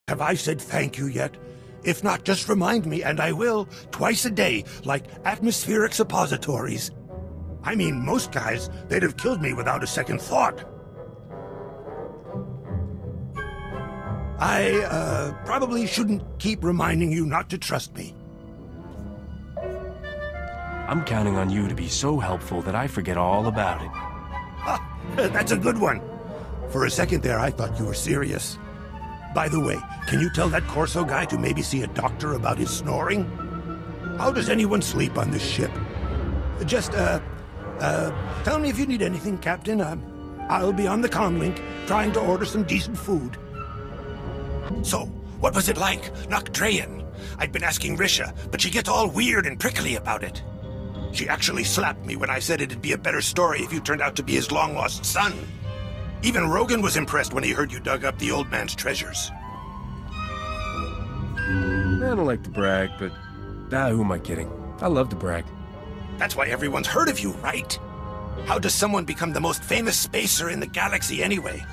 Have I said thank you yet? If not, just remind me, and I will, twice a day, like atmospheric suppositories. I mean, most guys, they'd have killed me without a second thought. I, probably shouldn't keep reminding you not to trust me. I'm counting on you to be so helpful that I forget all about it. Ah, that's a good one. For a second there, I thought you were serious. By the way, can you tell that Corso guy to maybe see a doctor about his snoring? How does anyone sleep on this ship? Just, tell me if you need anything, Captain. I'll be on the comlink, trying to order some decent food. So, what was it like, Noctrayan? I'd been asking Risha, but she gets all weird and prickly about it. She actually slapped me when I said it'd be a better story if you turned out to be his long-lost son. Even Rogan was impressed when he heard you dug up the old man's treasures. I don't like to brag, but... who am I kidding? I love to brag. That's why everyone's heard of you, right? How does someone become the most famous spacer in the galaxy anyway?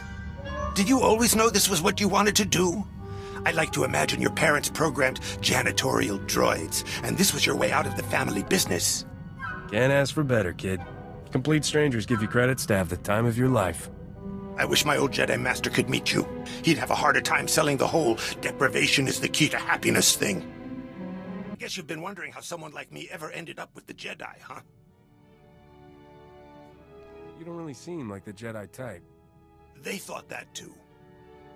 Did you always know this was what you wanted to do? I like to imagine your parents programmed janitorial droids, and this was your way out of the family business. Can't ask for better, kid. Complete strangers give you credits to have the time of your life. I wish my old Jedi Master could meet you. He'd have a harder time selling the whole deprivation is the key to happiness thing. Guess you've been wondering how someone like me ever ended up with the Jedi, huh? You don't really seem like the Jedi type. They thought that too.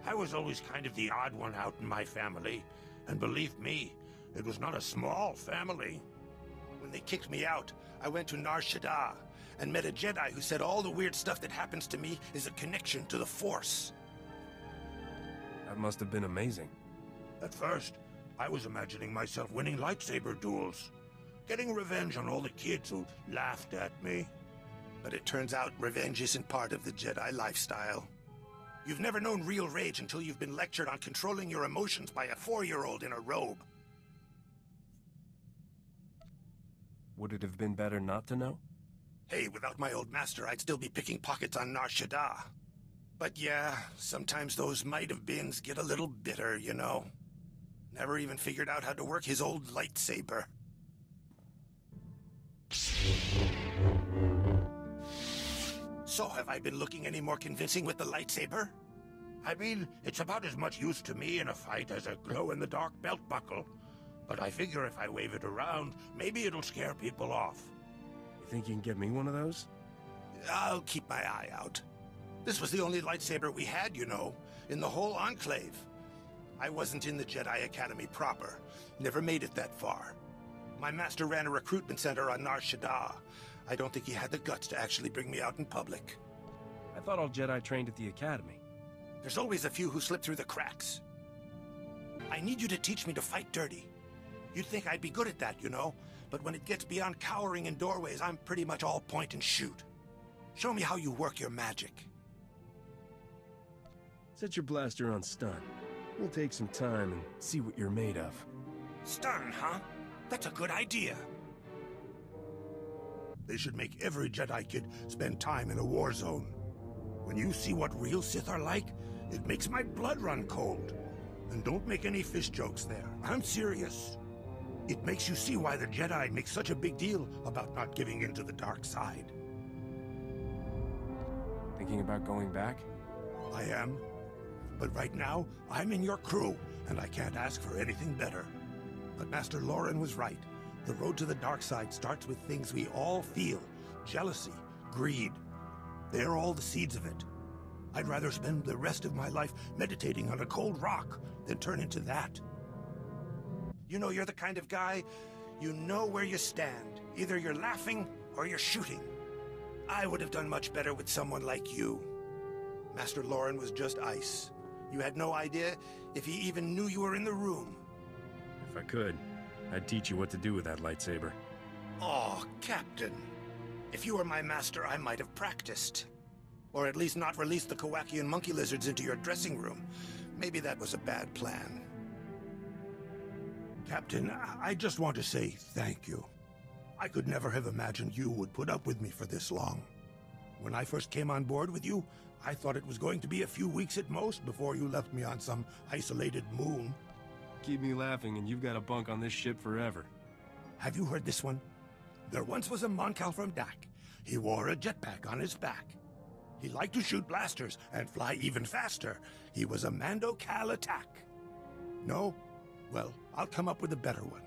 I was always kind of the odd one out in my family. And believe me, it was not a small family. When they kicked me out, I went to Nar Shaddaa and met a Jedi who said all the weird stuff that happens to me is a connection to the Force. That must have been amazing. At first, I was imagining myself winning lightsaber duels, getting revenge on all the kids who laughed at me. But it turns out revenge isn't part of the Jedi lifestyle. You've never known real rage until you've been lectured on controlling your emotions by a 4-year-old in a robe. Would it have been better not to know? Hey, without my old master, I'd still be picking pockets on Nar Shaddaa. But yeah, sometimes those might-have-beens get a little bitter, you know. Never even figured out how to work his old lightsaber. So, have I been looking any more convincing with the lightsaber? I mean, it's about as much use to me in a fight as a glow-in-the-dark belt buckle. But I figure if I wave it around, maybe it'll scare people off. You think you can get me one of those? I'll keep my eye out. This was the only lightsaber we had, you know, in the whole Enclave. I wasn't in the Jedi Academy proper. Never made it that far. My master ran a recruitment center on Nar Shaddaa. I don't think he had the guts to actually bring me out in public. I thought all Jedi trained at the Academy. There's always a few who slip through the cracks. I need you to teach me to fight dirty. You'd think I'd be good at that, you know, but when it gets beyond cowering in doorways, I'm pretty much all point and shoot. Show me how you work your magic. Set your blaster on stun. We'll take some time and see what you're made of. Stun, huh? That's a good idea. They should make every Jedi kid spend time in a war zone. When you see what real Sith are like, it makes my blood run cold. And don't make any fish jokes there. I'm serious. It makes you see why the Jedi make such a big deal about not giving in to the dark side. Thinking about going back? I am. But right now, I'm in your crew, and I can't ask for anything better. But Master Loren was right. The road to the dark side starts with things we all feel. Jealousy, greed. They're all the seeds of it. I'd rather spend the rest of my life meditating on a cold rock than turn into that. You know, you're the kind of guy, you know where you stand. Either you're laughing or you're shooting. I would have done much better with someone like you. Master Loren was just ice. You had no idea if he even knew you were in the room. If I could, I'd teach you what to do with that lightsaber. Oh, Captain. If you were my master, I might have practiced. Or at least not released the Kowakian monkey lizards into your dressing room. Maybe that was a bad plan. Captain, I just want to say thank you. I could never have imagined you would put up with me for this long. When I first came on board with you, I thought it was going to be a few weeks at most before you left me on some isolated moon. Keep me laughing and you've got a bunk on this ship forever. Have you heard this one? There once was a Moncal from Dak. He wore a jetpack on his back. He liked to shoot blasters and fly even faster. He was a Mando Cal attack. No? Well, I'll come up with a better one.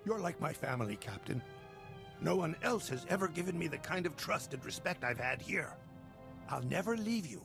You're like my family, Captain. No one else has ever given me the kind of trust and respect I've had here. I'll never leave you.